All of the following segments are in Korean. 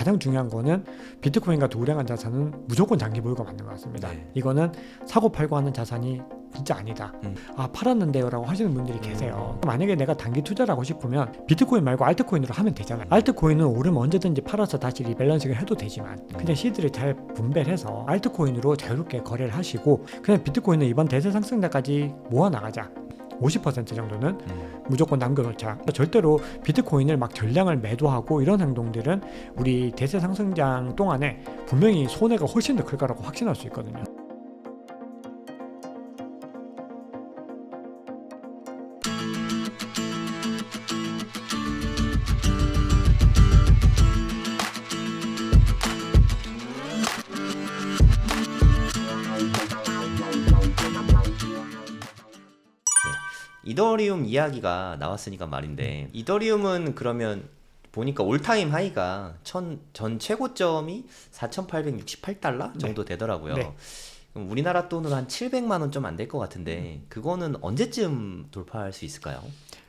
가장 중요한 거는 비트코인 같은 우량한 자산은 무조건 장기 보유가 맞는 것 같습니다. 이거는 사고 팔고 하는 자산이 진짜 아니다. 아, 팔았는데요 라고 하시는 분들이 계세요. 만약에 내가 단기 투자를 하고 싶으면 비트코인 말고 알트코인으로 하면 되잖아요. 알트코인은 오르면 언제든지 팔아서 다시 리밸런싱을 해도 되지만 그냥 시드를 잘 분배해서 알트코인으로 자유롭게 거래를 하시고 그냥 비트코인은 이번 대세 상승장까지 모아나가자. 50% 정도는 무조건 남겨놓자. 절대로 비트코인을 막 전량을 매도하고 이런 행동들은 우리 대세 상승장 동안에 분명히 손해가 훨씬 더 클 거라고 확신할 수 있거든요. 이더리움 이야기가 나왔으니까 말인데 이더리움은 그러면 보니까 올타임 하이가 전 최고점이 4,868달러 정도 되더라고요. 네. 그럼 우리나라 돈으로 한 700만 원 좀 안 될 것 같은데 그거는 언제쯤 돌파할 수 있을까요?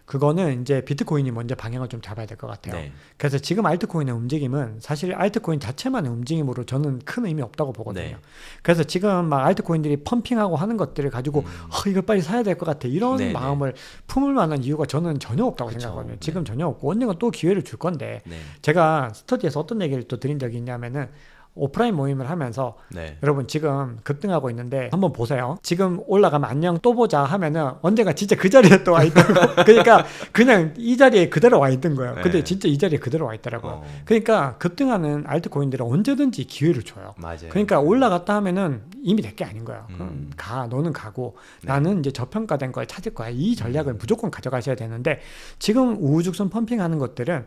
그거는 이제 비트코인이 먼저 방향을 좀 잡아야 될 것 같아요. 네. 그래서 지금 알트코인의 움직임은 사실 알트코인 자체만의 움직임으로 저는 큰 의미 없다고 보거든요. 네. 그래서 지금 막 알트코인들이 펌핑하고 하는 것들을 가지고 이거 빨리 사야 될 것 같아 이런 네, 마음을 품을 만한 이유가 저는 전혀 없다고 그쵸. 생각하거든요. 네. 지금 전혀 없고 언젠가 또 기회를 줄 건데 네. 제가 스터디에서 어떤 얘기를 또 드린 적이 있냐면은 오프라인 모임을 하면서 네. 여러분 지금 급등하고 있는데 한번 보세요. 지금 올라가면 안녕 또 보자 하면은 언젠가 진짜 그 자리에 또 와 있던 거. 그러니까 그냥 이 자리에 그대로 와 있던 거예요. 근데 네. 진짜 이 자리에 그대로 와 있더라고요. 그러니까 급등하는 알트코인들은 언제든지 기회를 줘요. 맞아요. 그러니까 올라갔다 하면은 이미 될 게 아닌 거예요. 그럼 너는 가고 네. 나는 이제 저평가된 걸 찾을 거야. 이 전략을 무조건 가져가셔야 되는데 지금 우후죽순 펌핑하는 것들은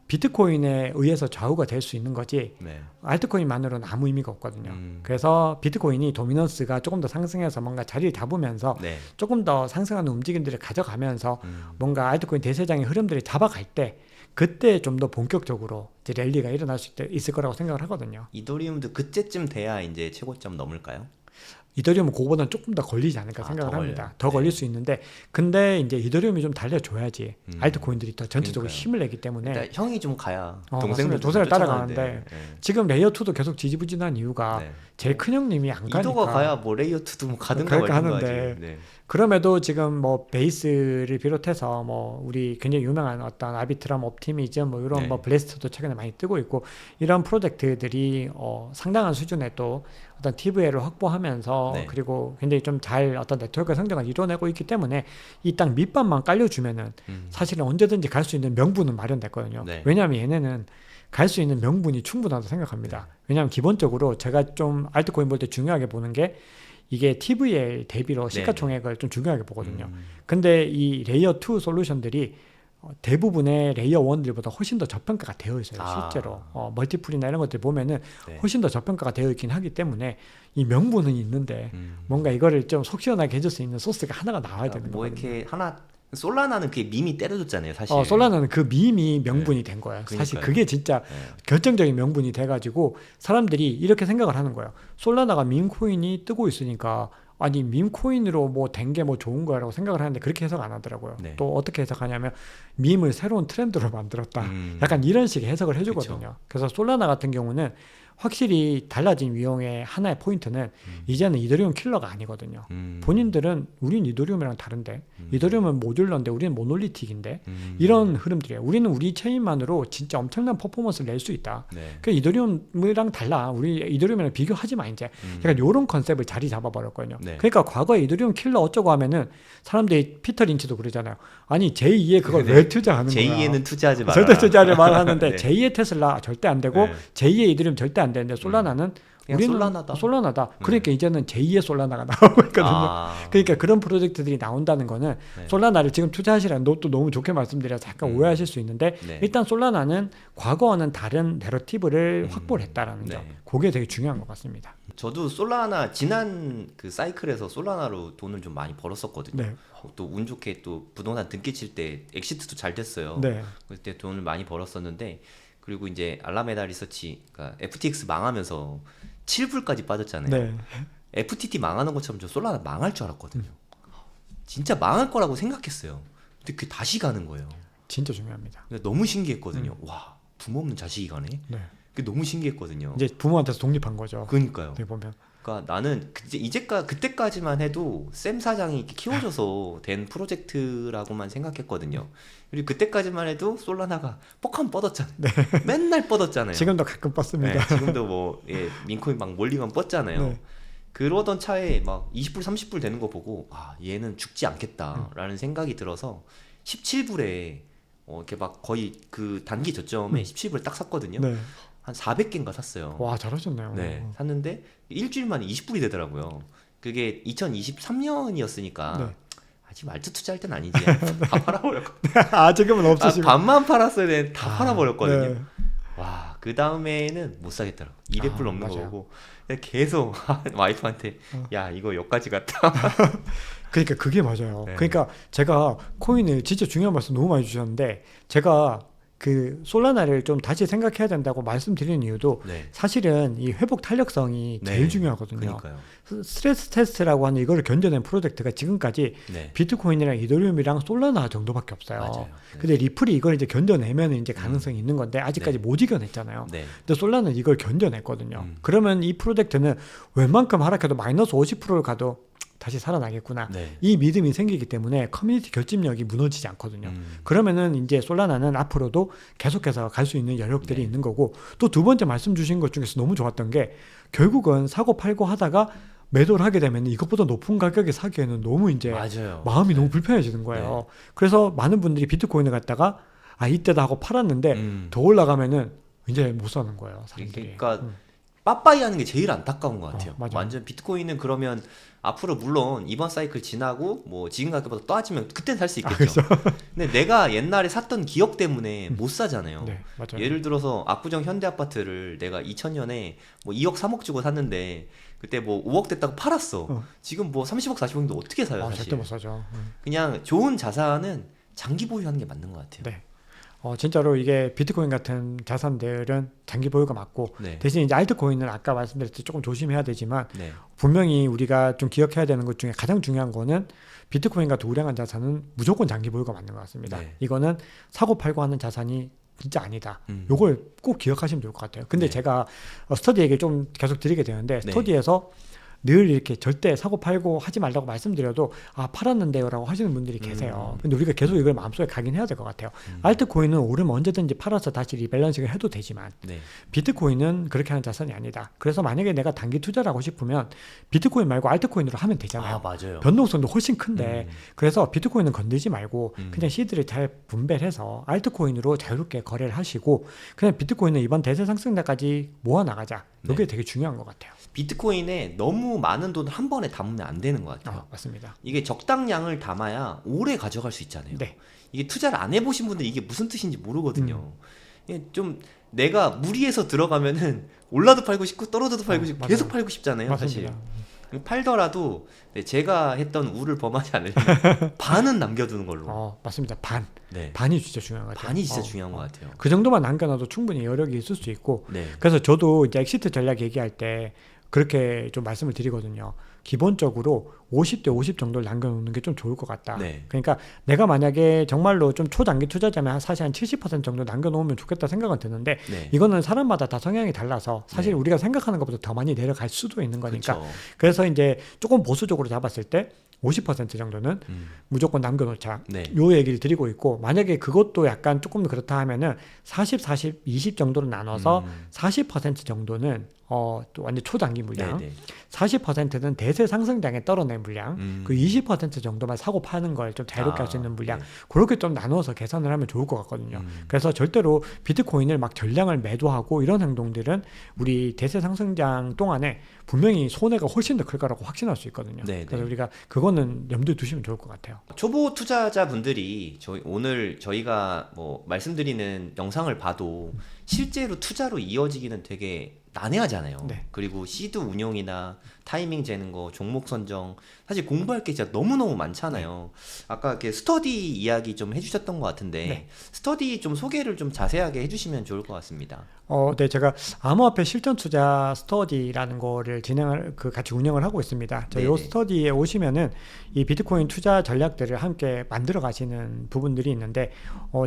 비트코인에 의해서 좌우가 될 수 있는 거지 네. 알트코인만으로는 아무 의미가 없거든요. 그래서 비트코인이 도미넌스가 조금 더 상승해서 뭔가 자리를 잡으면서 네. 조금 더 상승하는 움직임들을 가져가면서 뭔가 알트코인 대세장의 흐름들을 잡아갈 때 그때 좀 더 본격적으로 이제 랠리가 일어날 수 있을 거라고 생각을 하거든요. 이더리움도 그때쯤 돼야 이제 최고점 넘을까요? 이더리움은 그거보다는 조금 더 걸리지 않을까 생각을 더 합니다. 걸려요? 더 네. 걸릴 수 있는데 근데 이제 이더리움이 좀 달려줘야지 알트코인들이 더 전체적으로 그러니까요. 힘을 내기 때문에 일단 형이 좀 가야 맞습니다. 동생들 도세를 따라가는데 네. 지금 레이어2도 계속 지지부진한 이유가 네. 제일 큰 형님이 안 가니까 이도가 가야 뭐 레이어2도 뭐 가든가 그러니까 말든가 하는데 하지. 네. 그럼에도 지금 뭐 베이스를 비롯해서 뭐 우리 굉장히 유명한 어떤 아비트럼, 옵티미즘 뭐 이런 네. 뭐 블래스트도 최근에 많이 뜨고 있고 이런 프로젝트들이 상당한 수준의 또 어떤 TVL을 확보하면서 네. 그리고 굉장히 좀 잘 어떤 네트워크 성장을 이뤄내고 있기 때문에 이 딱 밑밥만 깔려주면은 사실은 언제든지 갈 수 있는 명분은 마련됐거든요. 네. 왜냐하면 얘네는 갈 수 있는 명분이 충분하다고 생각합니다. 왜냐하면 기본적으로 제가 좀 알트코인 볼 때 중요하게 보는 게 이게 TVL 대비로 시가총액을 좀 중요하게 보거든요. 근데 이 레이어 2 솔루션들이 대부분의 레이어 1들보다 훨씬 더 저평가가 되어 있어요. 실제로 멀티플이나 이런 것들 보면은 네. 훨씬 더 저평가가 되어 있긴 하기 때문에 이 명분은 있는데 뭔가 이거를 좀 속 시원하게 해줄 수 있는 소스가 하나가 나와야 되는 뭐 거거든요. 이렇게 하나 솔라나는 그게 밈이 때려줬잖아요, 사실. 솔라나는 그 밈이 명분이 된 거예요. 사실 그러니까요. 그게 진짜 네. 결정적인 명분이 돼가지고 사람들이 이렇게 생각을 하는 거예요. 솔라나가 밈코인이 뜨고 있으니까 아니 밈코인으로 뭐 된 게 뭐 좋은 거야라고 생각을 하는데 그렇게 해석 안 하더라고요. 네. 또 어떻게 해석하냐면 밈을 새로운 트렌드로 만들었다. 약간 이런 식의 해석을 해주거든요. 그쵸. 그래서 솔라나 같은 경우는 확실히 달라진 위용의 하나의 포인트는 이제는 이더리움 킬러가 아니거든요. 본인들은 우린 이더리움이랑 다른데 이더리움은 모듈러인데 우리는 모놀리틱인데 이런 흐름들이에요. 우리는 우리 체인만으로 진짜 엄청난 퍼포먼스를 낼 수 있다. 네. 그 이더리움이랑 달라. 우리 이더리움이랑 비교하지 마 이제. 약간 이런 컨셉을 자리 잡아버렸거든요. 네. 그러니까 과거에 이더리움 킬러 어쩌고 하면은 사람들이 피터 린치도 그러잖아요. 아니 제2에 그걸 네. 왜 투자하는 거야? 제2에는 투자하지 마라. 절대 투자를 말하는데 네. 제2의 테슬라 절대 안 되고 네. 제2의 이더리움 절대 안 되는데 솔라나는 그냥 우리는 솔라나다. 그러니까 이제는 제2의 솔라나가 나오고 있거든요. 아. 그러니까 그런 프로젝트들이 나온다는 거는 네. 솔라나를 지금 투자하시라는 것도 너무 좋게 말씀드려서 약간 오해하실 수 있는데 네. 일단 솔라나는 과거와는 다른 내러티브를 확보를 했다라는 점. 네. 그게 되게 중요한 것 같습니다. 저도 솔라나 지난 그 사이클에서 솔라나로 돈을 좀 많이 벌었었거든요. 네. 또 운 좋게 또 부동산 등기 칠 때 엑시트도 잘 됐어요. 네. 그때 돈을 많이 벌었었는데 그리고 이제 알라메다 리서치, 그러니까 FTX 망하면서 7불까지 빠졌잖아요. 네. FTT 망하는 것처럼 저 솔라나 망할 줄 알았거든요. 진짜 망할 거라고 생각했어요. 근데 그게 다시 가는 거예요. 진짜 중요합니다. 근데 너무 신기했거든요. 와, 부모 없는 자식이 가네. 네. 그게 너무 신기했거든요. 이제 부모한테서 독립한 거죠. 그러니까요. 어떻게 보면. 그러니까 나는 그때까지만 해도 샘 사장이 이렇게 키워줘서 된 프로젝트라고만 생각했거든요. 그리고 그때까지만 해도 솔라나가 뻑하면 뻗었잖아요. 맨날 뻗었잖아요. 지금도 가끔 뻗습니다. 네, 지금도 뭐 민코인 막 몰리면 뻗잖아요. 네. 그러던 차에 막 20불 30불 되는 거 보고 얘는 죽지 않겠다라는 생각이 들어서 17불에 이렇게 막 거의 그 단기 저점에 17불에 딱 샀거든요. 네. 한 400개인가 샀어요. 와, 잘하셨네요. 네, 샀는데 일주일 만에 20불이 되더라고요. 그게 2023년이었으니까 네. 아직 말투 투자할 땐 아니지. 다 팔아버렸거든요. 지금은 없으시고. 반만 팔았어야 되는데 다 팔아버렸거든요. 네. 와, 그 다음에는 못 사겠더라고. 200불 넘는 맞아요. 거고. 계속 와이프한테 야, 이거 여기까지 갔다. 그러니까 그게 맞아요. 네. 그러니까 제가 코인을 진짜 중요한 말씀 너무 많이 주셨는데, 제가 그 솔라나를 좀 다시 생각해야 된다고 말씀드리는 이유도 네. 사실은 이 회복 탄력성이 네. 제일 중요하거든요. 그러니까요. 스트레스 테스트라고 하는 이거를 견뎌낸 프로젝트가 지금까지 네. 비트코인이랑 이더리움이랑 솔라나 정도밖에 없어요. 맞아요. 네. 근데 리플이 이걸 이제 견뎌내면 이제 가능성이 있는 건데 아직까지 네. 못 이겨냈잖아요. 네. 근데 솔라는 이걸 견뎌냈거든요. 그러면 이 프로젝트는 웬만큼 하락해도 마이너스 50%를 가도 다시 살아나겠구나. 네. 이 믿음이 생기기 때문에 커뮤니티 결집력이 무너지지 않거든요. 음. 그러면은 이제 솔라나는 앞으로도 계속해서 갈 수 있는 여력들이 네. 있는 거고, 또 두 번째 말씀 주신 것 중에서 너무 좋았던 게 결국은 사고 팔고 하다가 매도를 하게 되면 이것보다 높은 가격에 사기에는 너무 이제 맞아요. 마음이 네. 너무 불편해지는 거예요. 그래서 많은 분들이 비트코인을 갖다가 이때다 하고 팔았는데 더 올라가면은 이제 못 사는 거예요, 사람들이. 그러니까 빠빠이 하는 게 제일 안타까운 것 같아요. 맞아요. 완전 비트코인은 그러면 앞으로 물론 이번 사이클 지나고 뭐 지금 가격보다 떨어지면 그때는 살 수 있겠죠. 근데 내가 옛날에 샀던 기억 때문에 못 사잖아요. 네, 맞아요. 예를 들어서 압구정 현대아파트를 내가 2000년에 뭐 2억 3억 주고 샀는데 그때 뭐 5억 됐다고 팔았어. 지금 뭐 30억 40억인데 어떻게 사요, 사실. 절대 못 사죠. 그냥 좋은 자산은 장기 보유하는 게 맞는 것 같아요. 네. 진짜로 이게 비트코인 같은 자산들은 장기 보유가 맞고, 네. 대신 이제 알트코인은 아까 말씀드렸듯이 조금 조심해야 되지만, 네. 분명히 우리가 좀 기억해야 되는 것 중에 가장 중요한 거는 비트코인 같은 우량한 자산은 무조건 장기 보유가 맞는 것 같습니다. 네. 이거는 사고 팔고 하는 자산이 진짜 아니다. 요걸 꼭 기억하시면 좋을 것 같아요. 근데 네. 제가 스터디 얘기 좀 계속 드리게 되는데, 네. 스터디에서 늘 이렇게 절대 사고 팔고 하지 말라고 말씀드려도 팔았는데요 라고 하시는 분들이 계세요. 근데 우리가 계속 이걸 마음속에 각인해야 될 것 같아요. 알트코인은 오르면 언제든지 팔아서 다시 리밸런싱을 해도 되지만 네. 비트코인은 그렇게 하는 자산이 아니다. 그래서 만약에 내가 단기 투자를 하고 싶으면 비트코인 말고 알트코인으로 하면 되잖아요. 맞아요. 변동성도 훨씬 큰데 그래서 비트코인은 건들지 말고 그냥 시드를 잘 분배해서 알트코인으로 자유롭게 거래를 하시고, 그냥 비트코인은 이번 대세 상승장까지 모아나가자. 이게 네. 되게 중요한 것 같아요. 비트코인에 너무 많은 돈을 한 번에 담으면 안 되는 것 같아요. 맞습니다. 이게 적당량을 담아야 오래 가져갈 수 있잖아요. 네. 이게 투자를 안 해보신 분들 이게 무슨 뜻인지 모르거든요. 이게 좀 내가 무리해서 들어가면은 올라도 팔고 싶고 떨어져도 팔고 싶고 맞아요. 계속 팔고 싶잖아요. 맞습니다. 사실 팔더라도 제가 했던 우를 범하지 않으려면 반은 남겨두는 걸로. 맞습니다. 네. 반이 진짜 중요한 것 같아요. 반이 진짜 중요한 것 같아요. 그 정도만 남겨놔도 충분히 여력이 있을 수 있고, 네. 그래서 저도 이제 엑시트 전략 얘기할 때 그렇게 좀 말씀을 드리거든요. 기본적으로 50대 50 정도를 남겨놓는 게 좀 좋을 것 같다. 네. 그러니까 내가 만약에 정말로 좀 초장기 투자자면 사실 한 70% 정도 남겨놓으면 좋겠다 생각은 드는데, 네. 이거는 사람마다 다 성향이 달라서 사실 네. 우리가 생각하는 것보다 더 많이 내려갈 수도 있는 거니까. 그쵸. 그래서 이제 조금 보수적으로 잡았을 때 50% 정도는 무조건 남겨놓자. 네. 요 얘기를 드리고 있고, 만약에 그것도 약간 조금 그렇다 하면은 40, 40, 20 정도로 나눠서 40% 정도는 또 완전 초단기 물량, 네, 네. 40%는 대세 상승장에 떨어낸 물량, 그 20% 정도만 사고 파는 걸 좀 자유롭게 할 수 있는 물량, 네. 그렇게 좀 나눠서 계산을 하면 좋을 것 같거든요. 그래서 절대로 비트코인을 막 전량을 매도하고 이런 행동들은 우리 대세 상승장 동안에 분명히 손해가 훨씬 더 클 거라고 확신할 수 있거든요. 네, 그래서 네. 우리가 그거는 염두에 두시면 좋을 것 같아요. 초보 투자자분들이 오늘 저희가 뭐 말씀드리는 영상을 봐도 실제로 투자로 이어지기는 되게 난해하잖아요. 네. 그리고 시드 운용이나 타이밍 재는 거, 종목 선정, 사실 공부할 게 진짜 너무너무 많잖아요. 아까 이렇게 스터디 이야기 좀 해주셨던 것 같은데 네. 스터디 좀 소개를 좀 자세하게 해주시면 좋을 것 같습니다. 네, 제가 암호화폐 실전 투자 스터디라는 거를 같이 운영을 하고 있습니다. 이 네네. 스터디에 오시면은 이 비트코인 투자 전략들을 함께 만들어 가시는 부분들이 있는데,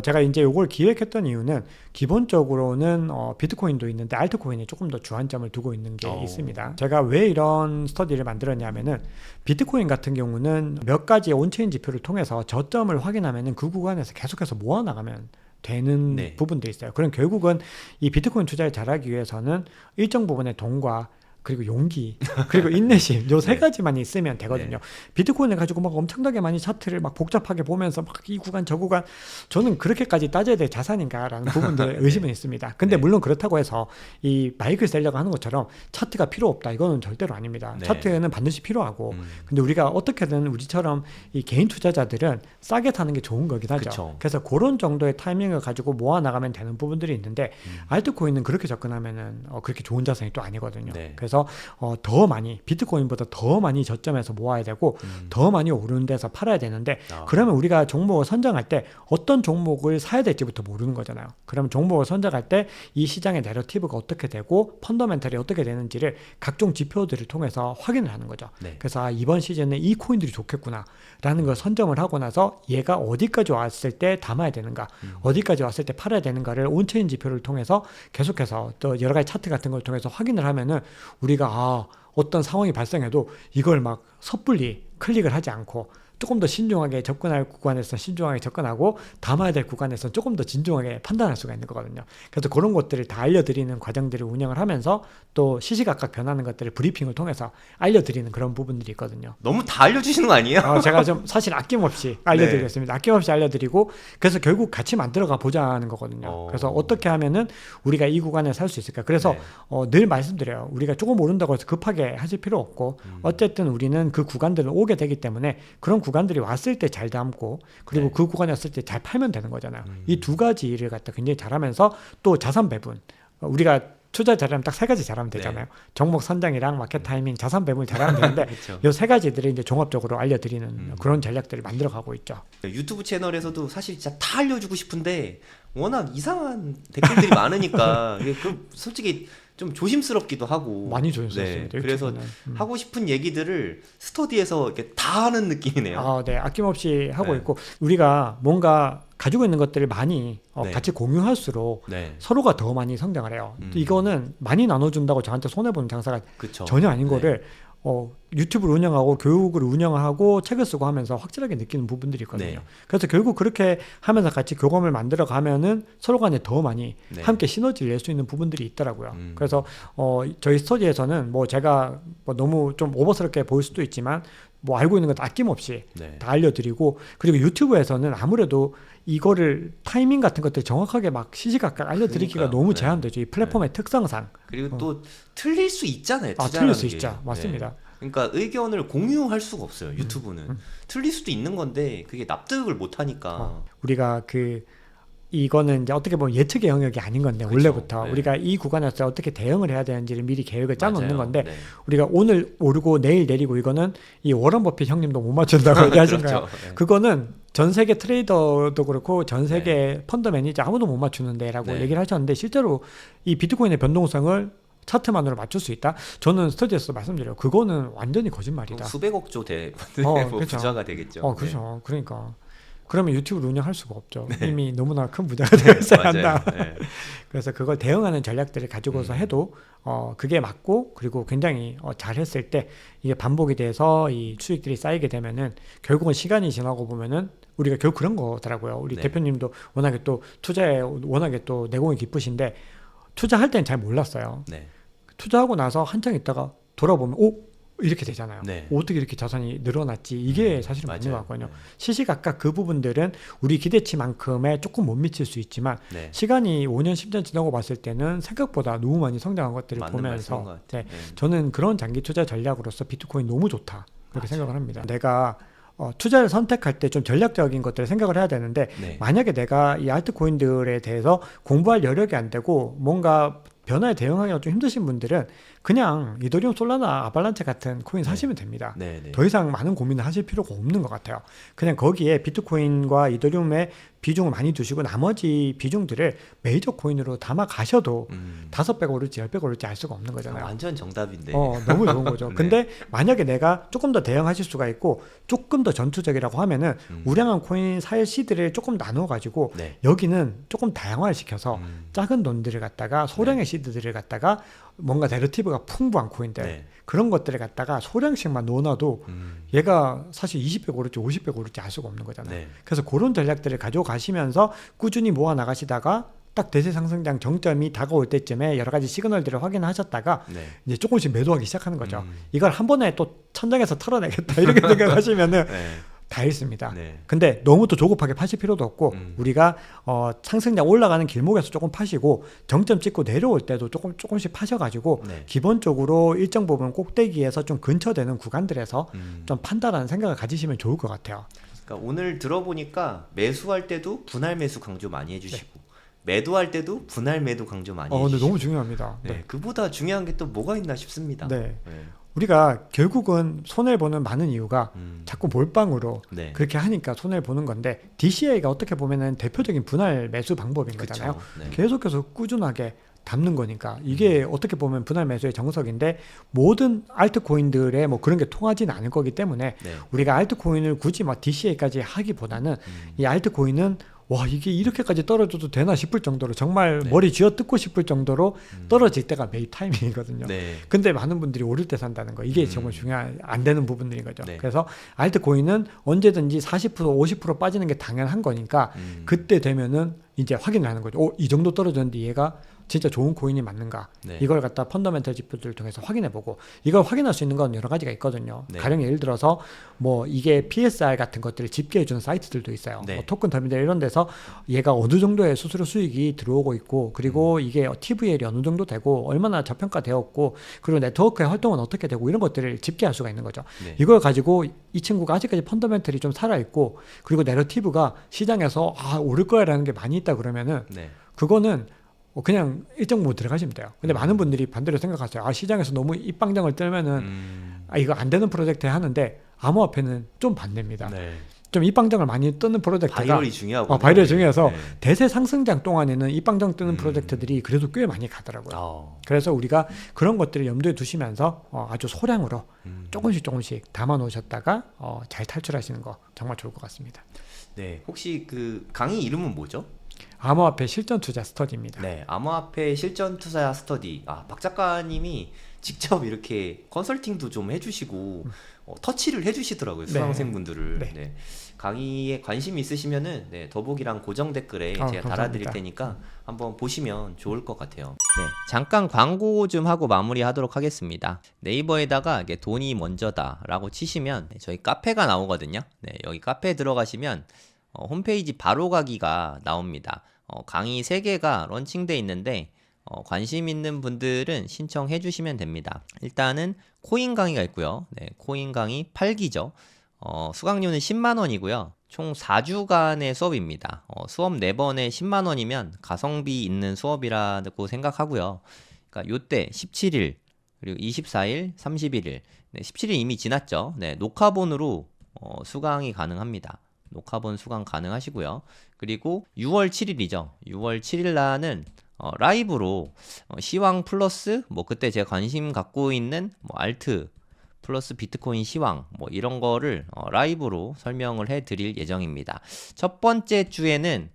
제가 이제 요걸 기획했던 이유는 기본적으로 경우는 비트코인도 있는데 알트코인이 조금 더 주안점을 두고 있는 게 오. 있습니다. 제가 왜 이런 스터디를 만들었냐면은 비트코인 같은 경우는 몇 가지 온체인 지표를 통해서 저점을 확인하면은 그 구간에서 계속해서 모아나가면 되는 네. 부분도 있어요. 그럼 결국은 이 비트코인 투자를 잘하기 위해서는 일정 부분의 돈과 그리고 용기 그리고 인내심 요 세 네. 가지만 있으면 되거든요. 비트코인을 가지고 막 엄청나게 많이 차트를 막 복잡하게 보면서 막 이 구간 저 구간 저는 그렇게까지 따져야 될 자산인가라는 부분들에 의심은 있습니다. 근데 네. 물론 그렇다고 해서 이 마이클 셀러가 하는 것처럼 차트가 필요 없다 이거는 절대로 아닙니다. 네. 차트는 반드시 필요하고 근데 우리가 어떻게든 우리처럼 이 개인 투자자들은 싸게 타는 게 좋은 거긴 하죠. 그쵸. 그래서 그런 정도의 타이밍을 가지고 모아 나가면 되는 부분들이 있는데 알트코인은 그렇게 접근하면은 그렇게 좋은 자산이 또 아니거든요. 네. 그래서 더 많이 비트코인보다 더 많이 저점에서 모아야 되고 더 많이 오르는 데서 팔아야 되는데 그러면 우리가 종목을 선정할 때 어떤 종목을 사야 될지부터 모르는 거잖아요. 그러면 종목을 선정할 때 이 시장의 내러티브가 어떻게 되고 펀더멘털이 어떻게 되는지를 각종 지표들을 통해서 확인을 하는 거죠. 네. 그래서 이번 시즌에 이 코인들이 좋겠구나 라는 걸 선점을 하고 나서 얘가 어디까지 왔을 때 담아야 되는가 어디까지 왔을 때 팔아야 되는가를 온체인 지표를 통해서 계속해서 또 여러 가지 차트 같은 걸 통해서 확인을 하면은 우리가 어떤 상황이 발생해도 이걸 막 섣불리 클릭을 하지 않고 조금 더 신중하게 접근할 구간에서 신중하게 접근하고 담아야 될 구간에서 조금 더 진중하게 판단할 수가 있는 거거든요. 그래서 그런 것들을 다 알려드리는 과정들을 운영을 하면서 또 시시각각 변하는 것들을 브리핑을 통해서 알려드리는 그런 부분들이 있거든요. 너무 다 알려주시는 거 아니에요? 제가 좀 사실 아낌없이 알려드리겠습니다. 아낌없이 알려드리고 그래서 결국 같이 만들어가 보자는 거거든요. 그래서 어떻게 하면은 우리가 이 구간에 살 수 있을까? 그래서 늘 말씀드려요. 우리가 조금 오른다고 해서 급하게 하실 필요 없고 어쨌든 우리는 그 구간들을 오게 되기 때문에 그런 구간들이 왔을 때 잘 담고 그리고 네. 그 구간이 왔을 때 잘 팔면 되는 거잖아요. 이 두 가지 일을 갖다 굉장히 잘하면서 또 자산 배분 우리가 투자 잘하면 딱 세 가지 잘하면 되잖아요. 종목 선정이랑 마켓 타이밍, 자산 배분을 잘하면 되는데 그쵸. 이 세 가지들을 이제 종합적으로 알려드리는 그런 전략들을 만들어가고 있죠. 유튜브 채널에서도 사실 진짜 다 알려주고 싶은데 워낙 이상한 댓글들이 많으니까 이게 솔직히 좀 조심스럽기도 하고 많이 조심스럽습니다. 그래서 유튜브는. 하고 싶은 얘기들을 스터디에서 이렇게 다 하는 느낌이네요. 네, 아낌없이 하고 네. 있고 우리가 뭔가 가지고 있는 것들을 많이 네. 같이 공유할수록 네, 서로가 더 많이 성장을 해요. 이거는 많이 나눠준다고 저한테 손해보는 장사가 그쵸. 전혀 아닌 네. 거를 유튜브를 운영하고 교육을 운영하고 책을 쓰고 하면서 확실하게 느끼는 부분들이 있거든요. 네. 그래서 결국 그렇게 하면서 같이 교감을 만들어 가면은 서로 간에 더 많이 네. 함께 시너지를 낼 수 있는 부분들이 있더라고요. 그래서 저희 스터디에서는 뭐 제가 뭐 너무 좀 오버스럽게 보일 수도 있지만 뭐 알고 있는 것 아낌없이 네. 다 알려드리고 그리고 유튜브에서는 아무래도 이거를 타이밍 같은 것들 정확하게 막 시시각각 알려드리기가 그러니까요. 너무 네. 제한되죠. 이 플랫폼의 특성상. 그리고 또 틀릴 수 있잖아요. 틀릴 투자라는 수 게. 있죠. 맞습니다. 네. 그러니까 의견을 공유할 수가 없어요. 유튜브는 틀릴 수도 있는 건데 그게 납득을 못 하니까. 우리가 이거는 이제 어떻게 보면 예측의 영역이 아닌 건데 그쵸. 원래부터 네. 우리가 이 구간에서 어떻게 대응을 해야 되는지를 미리 계획을 짜놓는 맞아요. 건데 네. 우리가 오늘 오르고 내일 내리고 이거는 이 워런 버핏 형님도 못 맞춘다고 얘기하신 거예요. 그렇죠. 네. 그거는 전 세계 트레이더도 그렇고 전 세계 펀드 매니저 아무도 못 맞추는데라고 네. 얘기를 하셨는데 실제로 이 비트코인의 변동성을 차트만으로 맞출 수 있다? 저는 스터디에서 말씀드려요. 그거는 완전히 거짓말이다. 수백억조 그렇죠. 부자가 되겠죠. 그렇죠. 그러니까 그러면 유튜브를 운영할 수가 없죠. 네. 이미 너무나 큰 부자가 되어 있어야 맞아요. 한다. 네. 그래서 그걸 대응하는 전략들을 가지고서 해도 그게 맞고 그리고 굉장히 잘했을 때 이게 반복이 돼서 이 수익들이 쌓이게 되면은 결국은 시간이 지나고 보면은 우리가 결국 그런 거더라고요. 우리 네. 대표님도 워낙에 또 투자에 워낙에 또 내공이 깊으신데 투자할 때는 잘 몰랐어요. 네. 투자하고 나서 한참 있다가 돌아보면 이렇게 되잖아요. 네. 어떻게 이렇게 자산이 늘어났지? 이게 사실은 맞는 것 맞아요. 같거든요. 네. 시시각각 그 부분들은 우리 기대치만큼에 조금 못 미칠 수 있지만 네. 시간이 5년, 10년 지나고 봤을 때는 생각보다 너무 많이 성장한 것들을 맞는 말씀인 보면서 것 같아요. 네, 저는 그런 장기 투자 전략으로서 비트코인 너무 좋다 그렇게 생각을 합니다. 내가 투자를 선택할 때 좀 전략적인 것들을 생각을 해야 되는데 네. 만약에 내가 이 알트코인들에 대해서 공부할 여력이 안 되고 뭔가 변화에 대응하기가 좀 힘드신 분들은 그냥 이더리움, 솔라나, 아발란체 같은 코인 사시면 됩니다. 네. 네. 더 이상 많은 고민을 하실 필요가 없는 것 같아요. 그냥 거기에 비트코인과 이더리움의 비중을 많이 두시고 나머지 비중들을 메이저 코인으로 담아 가셔도 5배가 오를지 10배가 오를지 알 수가 없는 거잖아요. 완전 정답인데. 너무 좋은 거죠. 네. 근데 만약에 내가 조금 더 대응하실 수가 있고 조금 더 전투적이라고 하면은 우량한 코인 살 시드를 조금 나눠 가지고 네. 여기는 조금 다양화를 시켜서 작은 돈들을 갖다가 소량의 시드들을 갖다가 뭔가 내러티브가 풍부한 코인들 네. 그런 것들을 갖다가 소량씩만 넣어놔도 얘가 사실 20배 오를지 50배 오를지 알 수가 없는 거잖아요. 네. 그래서 그런 전략들을 가져가시면서 꾸준히 모아 나가시다가 딱 대세 상승장 정점이 다가올 때쯤에 여러 가지 시그널들을 확인하셨다가 네. 이제 조금씩 매도하기 시작하는 거죠. 이걸 한 번에 또 천장에서 털어내겠다 이렇게 생각하시면은 네. 다 있습니다. 네. 근데 너무 또 조급하게 파실 필요도 없고 우리가 상승장 올라가는 길목에서 조금 파시고 정점 찍고 내려올 때도 조금씩 파셔가지고 네. 기본적으로 일정 부분 꼭대기에서 좀 근처되는 구간들에서 좀 판다라는 생각을 가지시면 좋을 것 같아요. 그러니까 오늘 들어보니까 매수할 때도 분할 매수 강조 많이 해주시고 매도할 때도 분할 매도 강조 많이 근데 해주시고 너무 중요합니다. 네. 그보다 중요한 게 또 뭐가 있나 싶습니다. 네. 네. 우리가 결국은 손해를 보는 많은 이유가 자꾸 몰빵으로 네. 그렇게 하니까 손해를 보는 건데 DCA가 어떻게 보면은 대표적인 분할 매수 방법인 그쵸. 거잖아요. 네. 계속해서 꾸준하게 담는 거니까 이게 어떻게 보면 분할 매수의 정석인데 모든 알트코인들의 뭐 그런 게 통하지는 않을 거기 때문에 네. 우리가 알트코인을 굳이 막 DCA까지 하기보다는 이 알트코인은 와 이게 이렇게까지 떨어져도 되나 싶을 정도로 정말 네. 머리 쥐어 뜯고 싶을 정도로 떨어질 때가 매입 타이밍이거든요. 네. 근데 많은 분들이 오를 때 산다는 거 이게 정말 안 되는 부분들인 거죠. 네. 그래서 알트코인은 언제든지 40% 50% 빠지는 게 당연한 거니까 그때 되면은 이제 확인을 하는 거죠. 이 정도 떨어졌는데 얘가 진짜 좋은 코인이 맞는가 네. 이걸 갖다 펀더멘털 지표들을 통해서 확인해보고 이걸 확인할 수 있는 건 여러 가지가 있거든요. 네. 가령 예를 들어서 뭐 이게 PSR 같은 것들을 집계해주는 사이트들도 있어요. 네. 뭐 토큰 터미널 이런 데서 얘가 어느 정도의 수수료 수익이 들어오고 있고 그리고 이게 TVL이 어느 정도 되고 얼마나 저평가되었고 그리고 네트워크의 활동은 어떻게 되고 이런 것들을 집계할 수가 있는 거죠. 네. 이걸 가지고 이 친구가 아직까지 펀더멘털이 좀 살아있고 그리고 내러티브가 시장에서 오를 거야라는 게 많이 있다 그러면은 네. 그거는 그냥 일정 부분 들어가시면 돼요. 근데 많은 분들이 반대로 생각하세요. 시장에서 너무 입방정을 떨면은 이거 안 되는 프로젝트에 하는데 암호화폐는 좀 반대입니다. 네. 좀 입방정을 많이 뜨는 프로젝트가 바이럴이 중요하고 바이럴 중에서 네. 대세 상승장 동안에는 입방정 뜨는 프로젝트들이 그래도 꽤 많이 가더라고요. 그래서 우리가 그런 것들을 염두에 두시면서 아주 소량으로 조금씩 담아 놓으셨다가 잘 탈출하시는 거 정말 좋을 것 같습니다. 네. 혹시 그 강의 이름은 뭐죠? 암호화폐 실전 투자 스터디입니다. 네, 암호화폐 실전 투자 스터디. 박 작가님이 직접 이렇게 컨설팅도 좀 해주시고 터치를 해주시더라고요, 수강생분들을. 네. 네. 강의에 관심 있으시면은 더보기랑 고정 댓글에 제가 감사합니다. 달아드릴 테니까 한번 보시면 좋을 것 같아요. 네, 잠깐 광고 좀 하고 마무리하도록 하겠습니다. 네이버에다가 이게 돈이 먼저다라고 치시면 저희 카페가 나오거든요. 네, 여기 카페에 들어가시면 홈페이지 바로 가기가 나옵니다. 강의 3개가 런칭돼 있는데 관심 있는 분들은 신청해 주시면 됩니다. 일단은 코인 강의가 있고요. 네, 코인 강의 8기죠. 수강료는 10만원이고요. 총 4주간의 수업입니다. 수업 4번에 10만원이면 가성비 있는 수업이라고 생각하고요. 그러니까 요때 17일, 그리고 24일, 31일. 네, 17일 이미 지났죠. 네, 녹화본으로 수강이 가능합니다. 녹화본 수강 가능하시고요. 그리고 6월 7일이죠. 6월 7일 날은 라이브로 시황 플러스 뭐 그때 제가 관심 갖고 있는 뭐 알트 플러스 비트코인 시황 뭐 이런 거를 라이브로 설명을 해 드릴 예정입니다. 첫 번째 주에는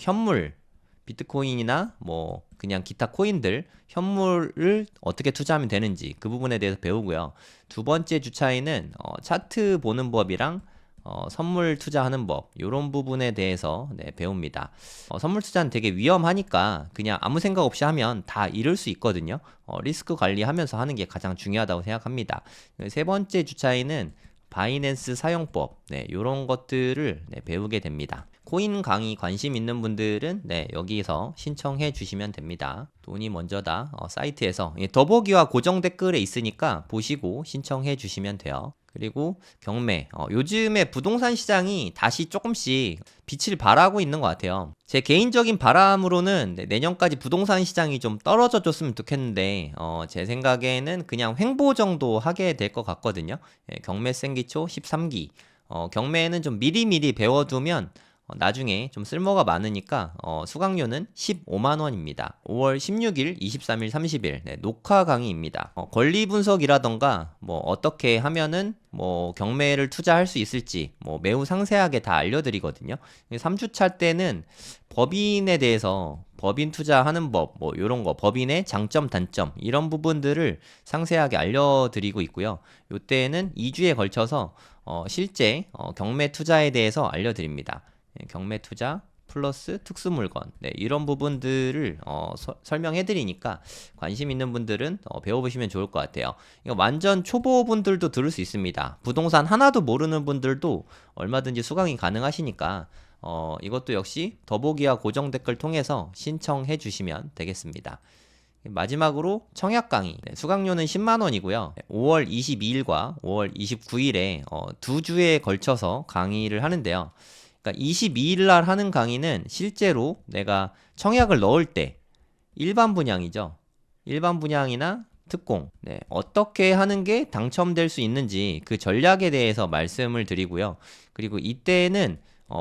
현물 비트코인이나 뭐 그냥 기타 코인들 현물을 어떻게 투자하면 되는지 그 부분에 대해서 배우고요. 두 번째 주차에는 차트 보는 법이랑 선물 투자하는 법 이런 부분에 대해서 배웁니다. 선물 투자는 되게 위험하니까 그냥 아무 생각 없이 하면 다 잃을 수 있거든요. 리스크 관리하면서 하는 게 가장 중요하다고 생각합니다. 세 번째 주차에는 바이낸스 사용법 이런 것들을 배우게 됩니다. 코인 강의 관심 있는 분들은 여기서 신청해 주시면 됩니다. 돈이 먼저다 사이트에서 더보기와 고정 댓글에 있으니까 보시고 신청해 주시면 돼요. 그리고 경매 요즘에 부동산 시장이 다시 조금씩 빛을 발하고 있는 것 같아요. 제 개인적인 바람으로는 내년까지 부동산 시장이 좀 떨어져 줬으면 좋겠는데 제 생각에는 그냥 횡보 정도 하게 될 것 같거든요. 경매 생기초 13기 경매는 좀 미리미리 배워두면 나중에 좀 쓸모가 많으니까 수강료는 15만 원입니다. 5월 16일, 23일, 30일 녹화 강의입니다. 권리 분석이라던가 뭐 어떻게 하면은 뭐 경매를 투자할 수 있을지 뭐 매우 상세하게 다 알려드리거든요. 3주차 때는 법인에 대해서 법인 투자하는 법, 뭐 이런 거, 법인의 장점, 단점 이런 부분들을 상세하게 알려드리고 있고요. 이때는 2주에 걸쳐서 실제 경매 투자에 대해서 알려드립니다. 경매 투자 플러스 특수 물건 이런 부분들을 설명해 드리니까 관심 있는 분들은 배워보시면 좋을 것 같아요. 이거 완전 초보분들도 들을 수 있습니다. 부동산 하나도 모르는 분들도 얼마든지 수강이 가능하시니까 이것도 역시 더보기와 고정 댓글 통해서 신청해 주시면 되겠습니다. 마지막으로 청약 강의 수강료는 10만 원이고요. 5월 22일과 5월 29일에 두 주에 걸쳐서 강의를 하는데요. 그러니까 22일 날 하는 강의는 실제로 내가 청약을 넣을 때 일반 분양이죠. 일반 분양이나 특공 어떻게 하는 게 당첨될 수 있는지 그 전략에 대해서 말씀을 드리고요. 그리고 이때는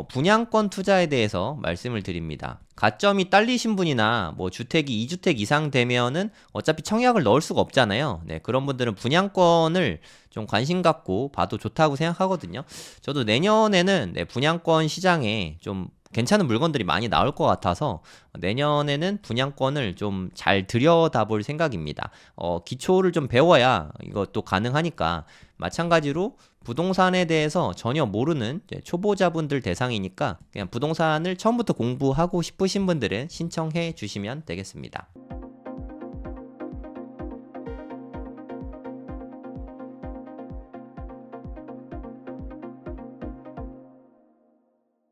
분양권 투자에 대해서 말씀을 드립니다. 가점이 딸리신 분이나 뭐 주택이 2주택 이상 되면은 어차피 청약을 넣을 수가 없잖아요. 그런 분들은 분양권을 좀 관심 갖고 봐도 좋다고 생각하거든요. 저도 내년에는 분양권 시장에 좀 괜찮은 물건들이 많이 나올 것 같아서 내년에는 분양권을 좀 잘 들여다볼 생각입니다. 기초를 좀 배워야 이것도 가능하니까 마찬가지로 부동산에 대해서 전혀 모르는 초보자분들 대상이니까 그냥 부동산을 처음부터 공부하고 싶으신 분들은 신청해 주시면 되겠습니다.